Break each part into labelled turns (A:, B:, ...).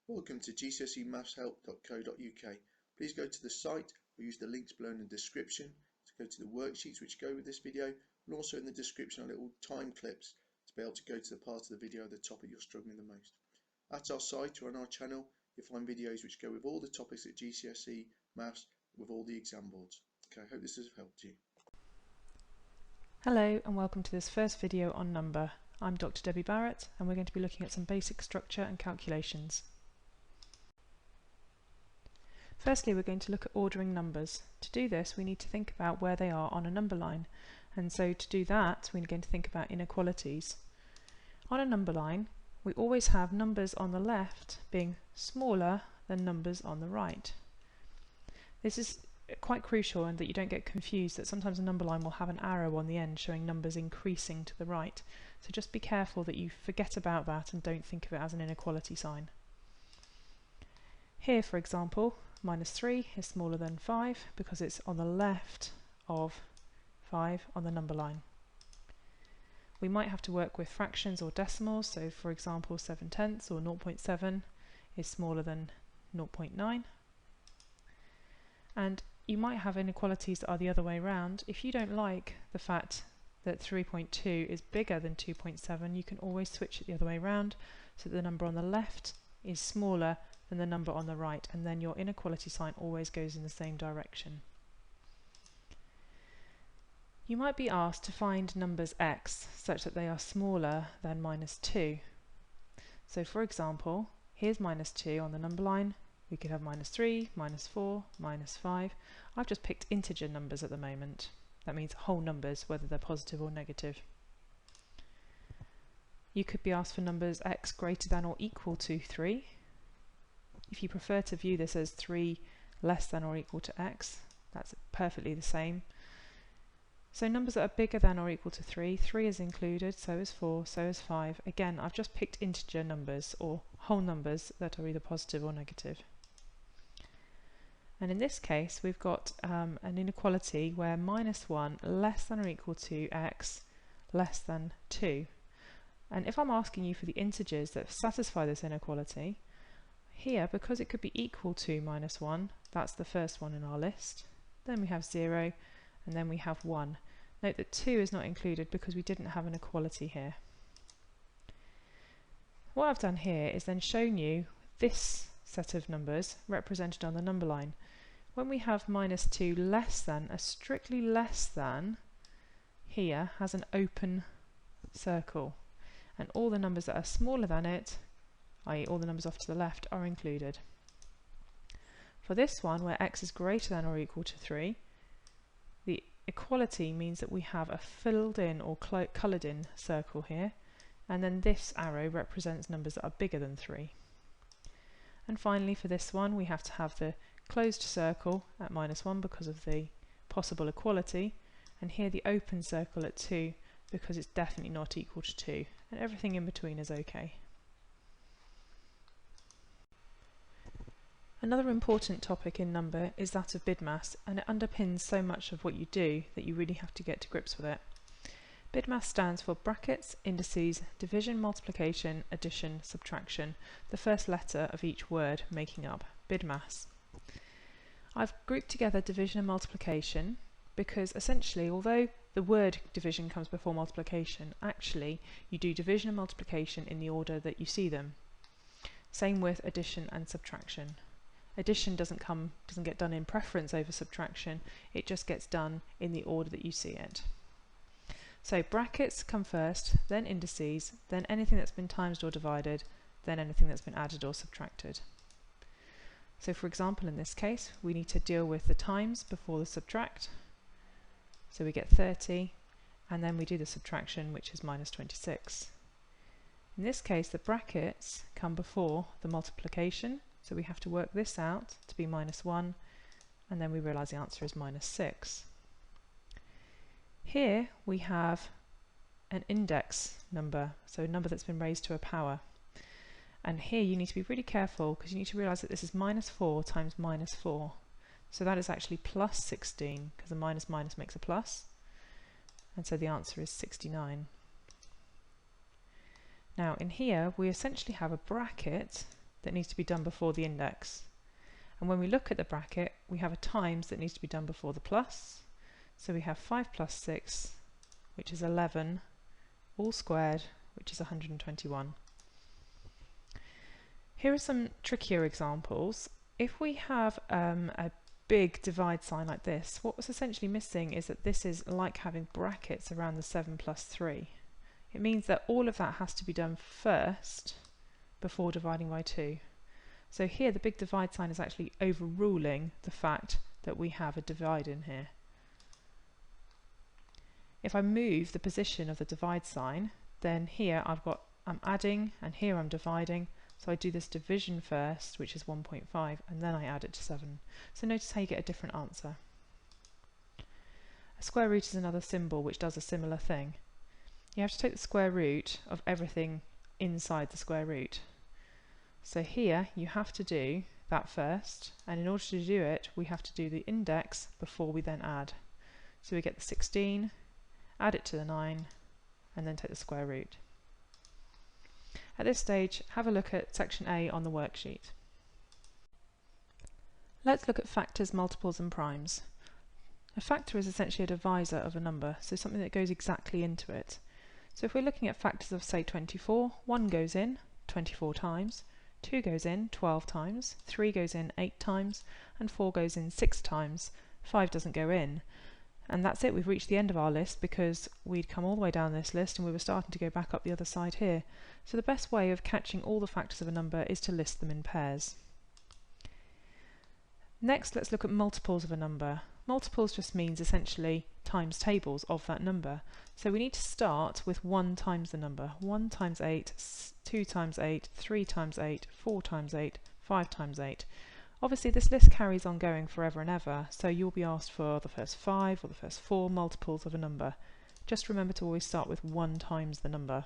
A: Welcome to GCSEmathshelp.co.uk. Please go to the site or use the links below in the description to go to the worksheets which go with this video, and also in the description are little time clips to be able to go to the part of the video, the topic you're struggling the most. At our site or on our channel, you'll find videos which go with all the topics at GCSE Maths with all the exam boards. Okay, I hope this has helped you.
B: Hello and welcome to this first video on number. I'm Dr. Debbie Barrett and we're going to be looking at some basic structure and calculations. Firstly, we're going to look at ordering numbers. To do this, we need to think about where they are on a number line, and so to do that we're going to think about inequalities. On a number line we always have numbers on the left being smaller than numbers on the right. This is quite crucial in that you don't get confused that sometimes a number line will have an arrow on the end showing numbers increasing to the right. So just be careful that you forget about that and don't think of it as an inequality sign. Here, for example, -3 is smaller than 5 because it's on the left of 5 on the number line. We might have to work with fractions or decimals, so for example 7/10 or 0.7 is smaller than 0.9. And you might have inequalities that are the other way around. If you don't like the fact that 3.2 is bigger than 2.7, you can always switch it the other way around so that the number on the left is smaller than the number on the right, and then your inequality sign always goes in the same direction. You might be asked to find numbers x such that they are smaller than -2. So for example, here's -2 on the number line. We could have -3, -4, -5. I've just picked integer numbers at the moment. That means whole numbers, whether they're positive or negative. You could be asked for numbers x greater than or equal to 3. If you prefer to view this as 3 less than or equal to x, that's perfectly the same. So numbers that are bigger than or equal to 3, 3 is included, so is 4, so is 5. Again, I've just picked integer numbers or whole numbers that are either positive or negative. And in this case we've got an inequality where -1 less than or equal to x less than 2. And if I'm asking you for the integers that satisfy this inequality, here, because it could be equal to -1, that's the first one in our list. Then we have 0, and then we have 1. Note that 2 is not included because we didn't have an equality here. What I've done here is then shown you this set of numbers represented on the number line. When we have -2 less than, a strictly less than here has an open circle, and all the numbers that are smaller than it, i.e. all the numbers off to the left, are included. For this one, where x is greater than or equal to 3, the equality means that we have a filled in or coloured in circle here, and then this arrow represents numbers that are bigger than 3. And finally for this one we have to have the closed circle at -1 because of the possible equality, and here the open circle at 2 because it's definitely not equal to 2, and everything in between is okay. Another important topic in number is that of BIDMAS, and it underpins so much of what you do that you really have to get to grips with it. BIDMAS stands for brackets, indices, division, multiplication, addition, subtraction, the first letter of each word making up BIDMAS. I've grouped together division and multiplication because essentially, although the word division comes before multiplication, actually you do division and multiplication in the order that you see them. Same with addition and subtraction. Addition doesn't get done in preference over subtraction, it just gets done in the order that you see it. So brackets come first, then indices, then anything that's been times or divided, then anything that's been added or subtracted. So for example, in this case we need to deal with the times before the subtract, so we get 30, and then we do the subtraction, which is -26. In this case the brackets come before the multiplication, so we have to work this out to be -1, and then we realise the answer is -6. Here we have an index number, so a number that's been raised to a power. And here you need to be really careful because you need to realise that this is -4 times -4. So that is actually +16 because the minus minus makes a plus. And so the answer is 69. Now in here we essentially have a bracket that needs to be done before the index. And when we look at the bracket, we have a times that needs to be done before the plus. So we have 5 plus 6, which is 11, all squared, which is 121. Here are some trickier examples. If we have a big divide sign like this, what was essentially missing is that this is like having brackets around the 7 plus 3. It means that all of that has to be done first before dividing by 2. So here the big divide sign is actually overruling the fact that we have a divide in here. If I move the position of the divide sign, then here I'm adding and here I'm dividing. So I do this division first, which is 1.5, and then I add it to 7. So notice how you get a different answer. A square root is another symbol which does a similar thing. You have to take the square root of everything inside the square root. So here you have to do that first, and in order to do it we have to do the index before we then add. So we get the 16, add it to the 9, and then take the square root. At this stage, have a look at section A on the worksheet. Let's look at factors, multiples and primes. A factor is essentially a divisor of a number, so something that goes exactly into it. So if we're looking at factors of say 24, 1 goes in 24 times, 2 goes in 12 times, 3 goes in 8 times, and 4 goes in 6 times. 5 doesn't go in. And that's it, we've reached the end of our list because we'd come all the way down this list and we were starting to go back up the other side here. So the best way of catching all the factors of a number is to list them in pairs. Next, let's look at multiples of a number. Multiples just means essentially times tables of that number. So we need to start with 1 times the number. 1 times 8, 2 times 8, 3 times 8, 4 times 8, 5 times 8. Obviously this list carries on going forever and ever, so you'll be asked for the first 5 or the first 4 multiples of a number. Just remember to always start with 1 times the number.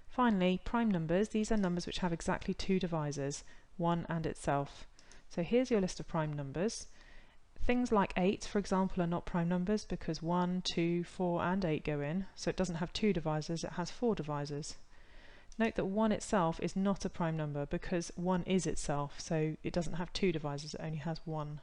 B: Finally, prime numbers, these are numbers which have exactly 2 divisors, 1 and itself. So here's your list of prime numbers. Things like 8, for example, are not prime numbers because 1, 2, 4 and 8 go in, so it doesn't have 2 divisors, it has 4 divisors. Note that 1 itself is not a prime number because 1 is itself, so it doesn't have 2 divisors, it only has 1.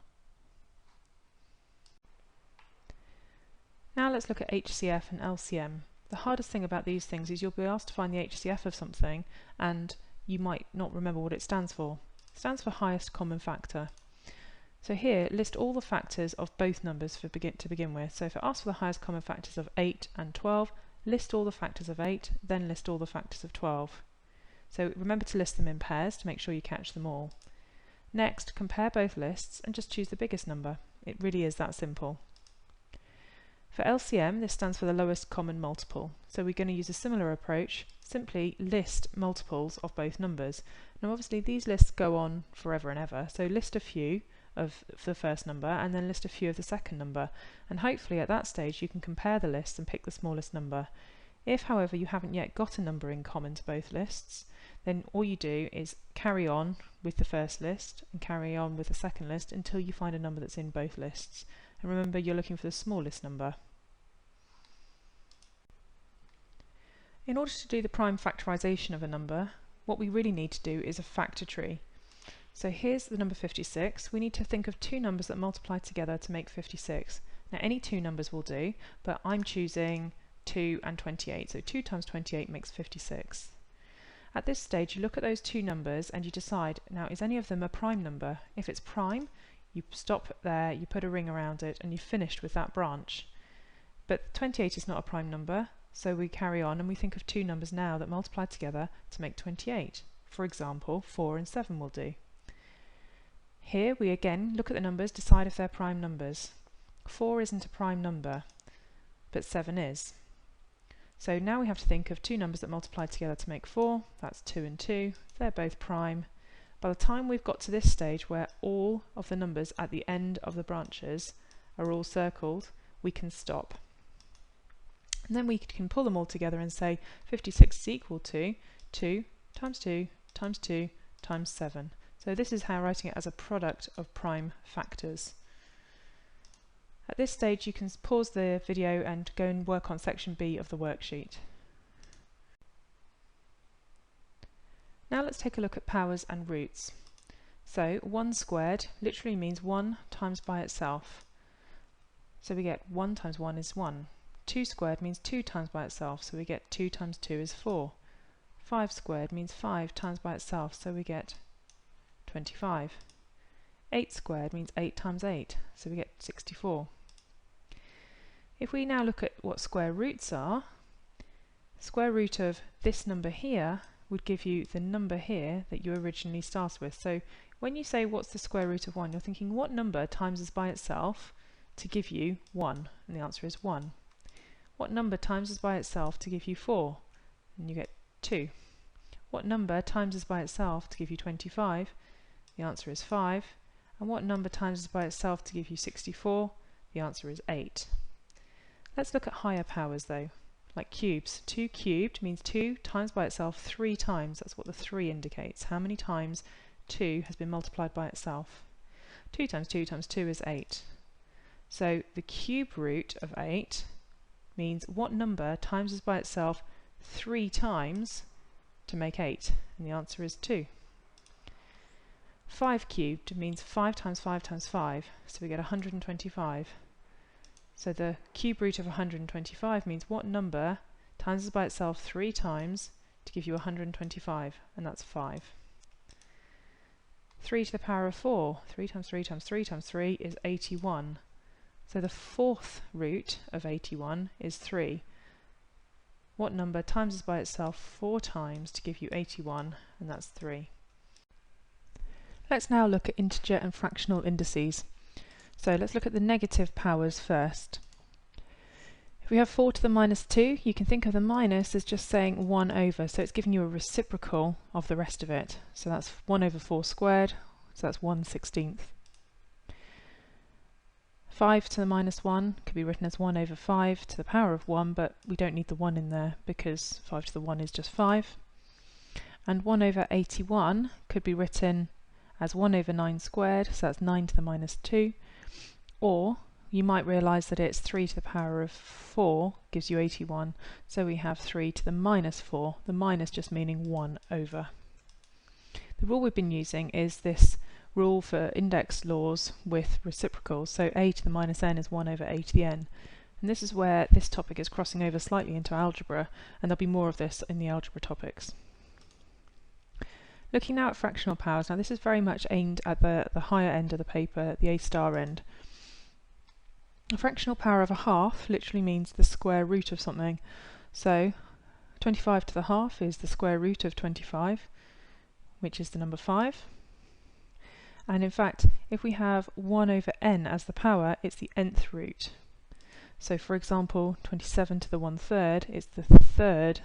B: Now let's look at HCF and LCM. The hardest thing about these things is you'll be asked to find the HCF of something and you might not remember what it stands for. It stands for highest common factor. So here, list all the factors of both numbers to begin with. So if it asks for the highest common factors of 8 and 12, list all the factors of 8, then list all the factors of 12. So remember to list them in pairs to make sure you catch them all. Next, compare both lists and just choose the biggest number. It really is that simple. For LCM, this stands for the lowest common multiple. So we're going to use a similar approach, simply list multiples of both numbers. Now obviously these lists go on forever and ever, so list a few of the first number and then list a few of the second number, and hopefully at that stage you can compare the lists and pick the smallest number. If however you haven't yet got a number in common to both lists, then all you do is carry on with the first list and carry on with the second list until you find a number that's in both lists. And remember, you're looking for the smallest number. In order to do the prime factorisation of a number, what we really need to do is a factor tree. So here's the number 56. We need to think of 2 numbers that multiply together to make 56. Now any 2 numbers will do, but I'm choosing 2 and 28. So 2 times 28 makes 56. At this stage you look at those 2 numbers and you decide, now is any of them a prime number? If it's prime, you stop there, you put a ring around it and you've finished with that branch. But 28 is not a prime number, so we carry on and we think of 2 numbers now that multiply together to make 28. For example, 4 and 7 will do. Here we again look at the numbers, decide if they're prime numbers. 4 isn't a prime number, but 7 is. So now we have to think of 2 numbers that multiply together to make 4. That's 2 and 2. They're both prime. By the time we've got to this stage where all of the numbers at the end of the branches are all circled, we can stop. And then we can pull them all together and say 56 is equal to 2 times 2 times 2 times 7. So this is how writing it as a product of prime factors. At this stage you can pause the video and go and work on section B of the worksheet. Now let's take a look at powers and roots. So 1 squared literally means 1 times by itself. So we get 1 times 1 is 1. 2 squared means 2 times by itself, so we get 2 times 2 is 4. 5 squared means 5 times by itself, so we get 25. 8 squared means 8 times 8, so we get 64. If we now look at what square roots are, square root of this number here would give you the number here that you originally started with. So when you say what's the square root of 1, you're thinking what number times by itself to give you 1, and the answer is 1. What number times by itself to give you 4, and you get 2. What number times by itself to give you 25, the answer is 5. And what number times by itself to give you 64, the answer is 8. Let's look at higher powers though, like cubes. 2 cubed means 2 times by itself 3 times. That's what the 3 indicates. How many times 2 has been multiplied by itself? 2 times 2 times 2 is 8. So the cube root of 8 means what number times by itself 3 times to make 8? And the answer is 2. 5 cubed means 5 times 5 times 5, so we get 125. So the cube root of 125 means what number times by itself 3 times to give you 125, and that's 5. 3 to the power of 4, 3 times 3 times 3 times 3 is 81. So the fourth root of 81 is 3. What number times by itself 4 times to give you 81, and that's 3. Let's now look at integer and fractional indices. So let's look at the negative powers first. If we have 4 to the minus 2, you can think of the minus as just saying 1 over, so it's giving you a reciprocal of the rest of it. So that's 1 over 4 squared, so that's 1/16. 5 to the minus 1 could be written as 1 over 5 to the power of 1, but we don't need the 1 in there because 5 to the 1 is just 5. And 1 over 81 could be written as 1 over 9 squared, so that's 9 to the minus 2. Or you might realise that it's 3 to the power of 4 gives you 81, so we have 3 to the minus 4, the minus just meaning 1 over. The rule we've been using is this rule for index laws with reciprocals, so a to the minus n is 1 over a to the n. And this is where this topic is crossing over slightly into algebra, and there'll be more of this in the algebra topics. Looking now at fractional powers, now this is very much aimed at the higher end of the paper, the A* end. A fractional power of a half literally means the square root of something. So 25 to the half is the square root of 25, which is the number 5. And in fact, if we have 1 over n as the power, it's the nth root. So for example, 27 to the 1/3 is the 3rd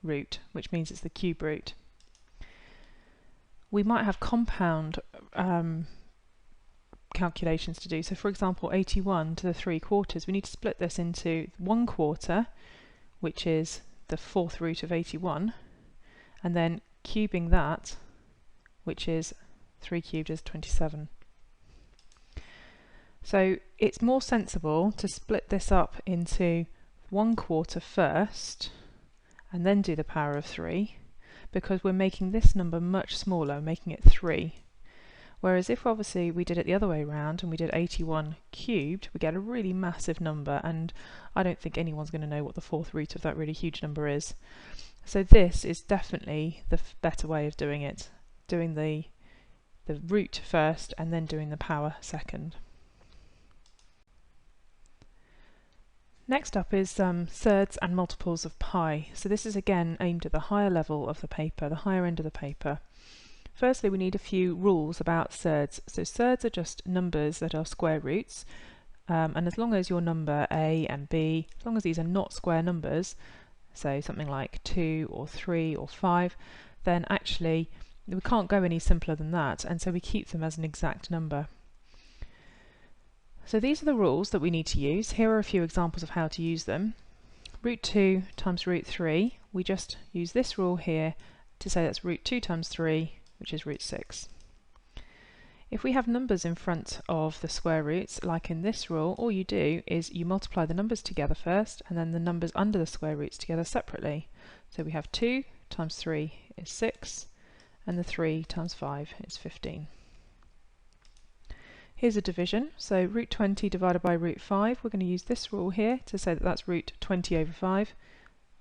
B: root, which means it's the cube root. We might have compound calculations to do. So for example, 81 to the 3/4, we need to split this into 1/4, which is the 4th root of 81, and then cubing that, which is 3 cubed is 27. So it's more sensible to split this up into 1/4 first, and then do the power of 3, because we're making this number much smaller, making it 3. Whereas if obviously we did it the other way around and we did 81 cubed, we get a really massive number, and I don't think anyone's going to know what the 4th root of that really huge number is. So this is definitely the better way of doing it, doing the root first and then doing the power second. Next up is surds and multiples of pi. So this is again aimed at the higher level of the paper, the higher end of the paper. Firstly, we need a few rules about surds. So surds are just numbers that are square roots, and as long as your number a and b, as long as these are not square numbers, so something like 2 or 3 or 5, then actually we can't go any simpler than that, and so we keep them as an exact number. So these are the rules that we need to use. Here are a few examples of how to use them. Root 2 times root 3, we just use this rule here to say that's root 2 times 3, which is root 6. If we have numbers in front of the square roots, like in this rule, all you do is you multiply the numbers together first, and then the numbers under the square roots together separately. So we have 2 times 3 is 6, and the 3 times 5 is 15. Here's a division, so root 20 divided by root 5, we're going to use this rule here to say that that's root 20 over 5,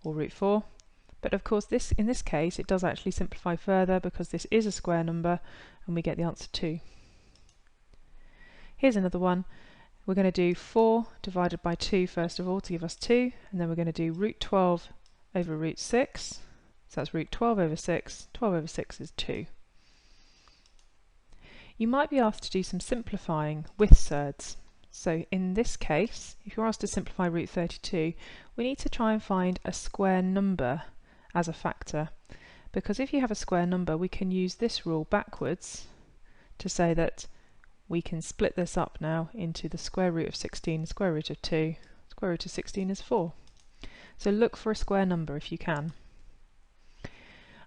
B: or root 4. But of course in this case it does actually simplify further because this is a square number and we get the answer 2. Here's another one. We're going to do 4 divided by 2 first of all to give us 2, and then we're going to do root 12 over root 6, so that's root 12 over 6, 12 over 6 is 2. You might be asked to do some simplifying with surds. So in this case, if you're asked to simplify root 32, we need to try and find a square number as a factor, because if you have a square number we can use this rule backwards to say that we can split this up now into the square root of 16, square root of 2, square root of 16 is 4. So look for a square number if you can.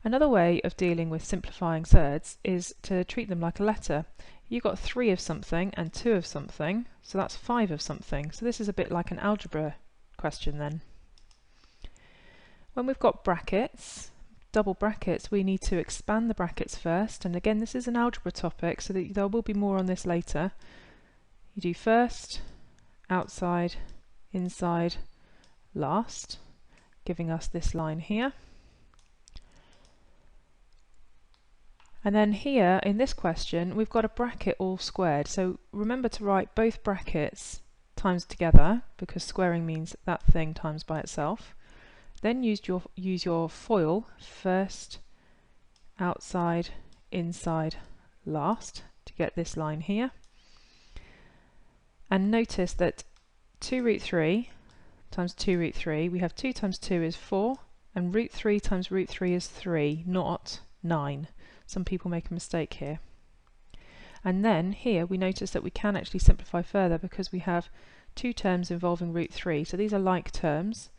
B: Another way of dealing with simplifying surds is to treat them like a letter. You've got 3 of something and 2 of something, so that's 5 of something. So this is a bit like an algebra question then. When we've got brackets, double brackets, we need to expand the brackets first, and again this is an algebra topic, so that there will be more on this later. You do first, outside, inside, last, giving us this line here. And then here in this question we've got a bracket all squared, so remember to write both brackets times together because squaring means that thing times by itself. Then use your FOIL, first, outside, inside, last, to get this line here. And notice that 2 root 3 times 2 root 3, we have 2 times 2 is 4, and root 3 times root 3 is 3, not 9. Some people make a mistake here. And then here we notice that we can actually simplify further because we have 2 terms involving root 3, so these are like terms.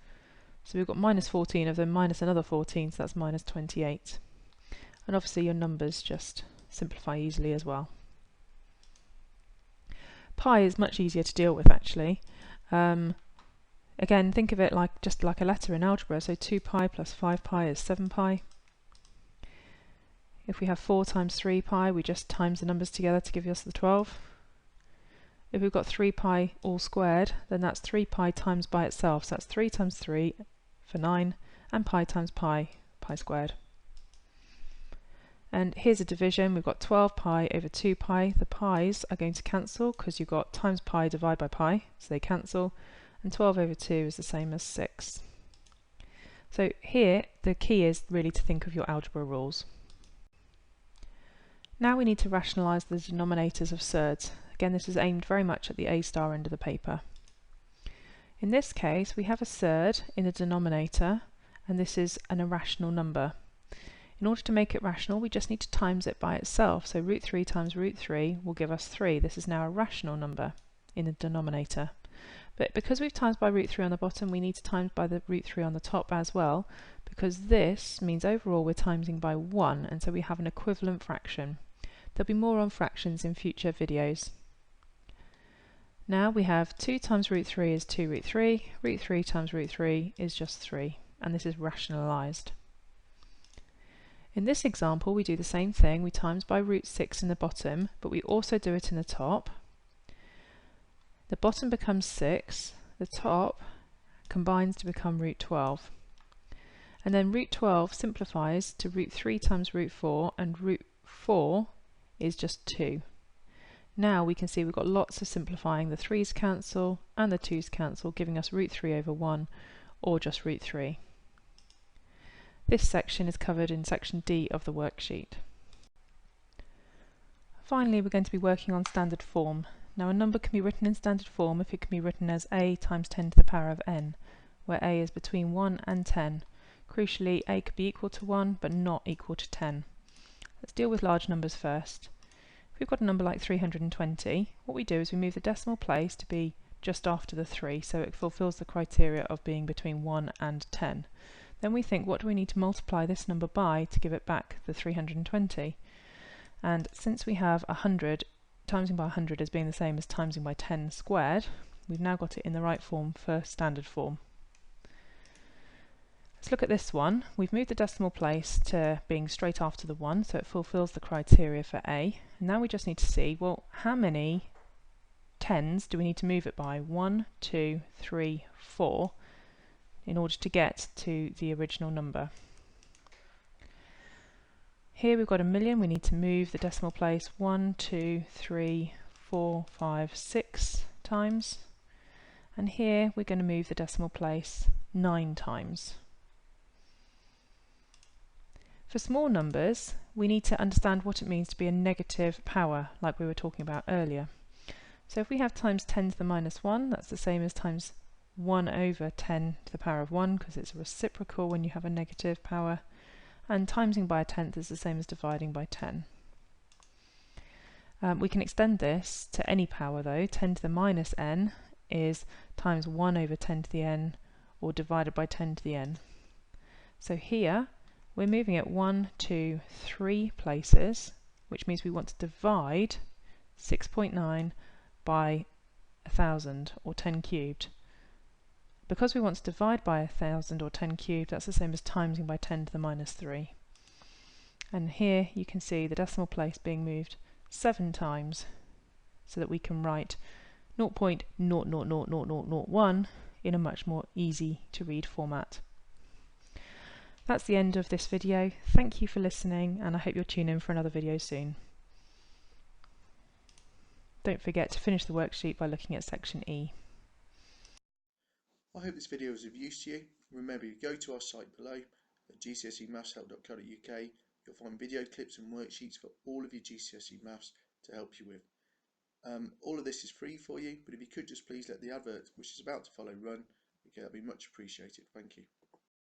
B: So we've got minus 14 of them minus another 14, so that's minus 28. And obviously your numbers just simplify easily as well. Pi is much easier to deal with actually. Again, think of it like just like a letter in algebra, so 2 pi plus 5 pi is 7 pi. If we have 4 times 3 pi, we just times the numbers together to give us the 12. If we've got 3 pi all squared, then that's 3 pi times by itself, so that's 3 times 3 for 9, and pi times pi, pi squared. And here's a division, we've got 12 pi over 2 pi, the pi's are going to cancel because you've got times pi divided by pi, so they cancel, and 12 over 2 is the same as 6. So here the key is really to think of your algebra rules. Now we need to rationalise the denominators of surds. Again, this is aimed very much at the A star end of the paper. In this case, we have a surd in the denominator, and this is an irrational number. In order to make it rational, we just need to times it by itself. So root 3 times root 3 will give us 3. This is now a rational number in the denominator. But because we've times by root 3 on the bottom, we need to times by the root 3 on the top as well, because this means overall we're timesing by 1, and so we have an equivalent fraction. There'll be more on fractions in future videos. Now we have 2 times root 3 is 2 root 3, root 3 times root 3 is just 3, and this is rationalised. In this example we do the same thing, we times by root 6 in the bottom, but we also do it in the top. The bottom becomes 6, the top combines to become root 12. And then root 12 simplifies to root 3 times root 4, and root 4 is just 2. Now we can see we've got lots of simplifying. The 3's cancel and the 2's cancel, giving us root 3 over 1 or just root 3. This section is covered in section D of the worksheet. Finally, we're going to be working on standard form. Now a number can be written in standard form if it can be written as a times 10 to the power of n, where a is between 1 and 10. Crucially, a could be equal to 1 but not equal to 10. Let's deal with large numbers first. If we've got a number like 320, what we do is we move the decimal place to be just after the 3, so it fulfills the criteria of being between 1 and 10. Then we think, what do we need to multiply this number by to give it back the 320? And since we have 100, timesing by 100 as being the same as timesing by 10 squared, we've now got it in the right form for standard form. Let's look at this one. We've moved the decimal place to being straight after the 1, so it fulfills the criteria for A. And now we just need to see, well, how many tens do we need to move it by? 1, 2, 3, 4 in order to get to the original number. Here we've got a million. We need to move the decimal place 1, 2, 3, 4, 5, 6 times. And here we're going to move the decimal place 9 times. For small numbers, we need to understand what it means to be a negative power, like we were talking about earlier. So if we have times 10 to the minus 1, that's the same as times 1 over 10 to the power of 1, because it's a reciprocal when you have a negative power. And timesing by a tenth is the same as dividing by 10. We can extend this to any power though. 10 to the minus n is times 1 over 10 to the n, or divided by 10 to the n. So here we're moving it 1, 2, 3 places, which means we want to divide 6.9 by 1000, or 10 cubed. Because we want to divide by 1000 or 10 cubed, that's the same as timesing by 10 to the minus 3. And here you can see the decimal place being moved 7 times, so that we can write 0.000001 in a much more easy to read format. That's the end of this video. Thank you for listening, and I hope you'll tune in for another video soon. Don't forget to finish the worksheet by looking at section E.
A: I hope this video was of use to you. Remember, you go to our site below at GCSEmathshelp.co.uk. You'll find video clips and worksheets for all of your GCSE maths to help you with. All of this is free for you, but if you could just please let the advert, which is about to follow, run, okay, that'd be much appreciated. Thank you.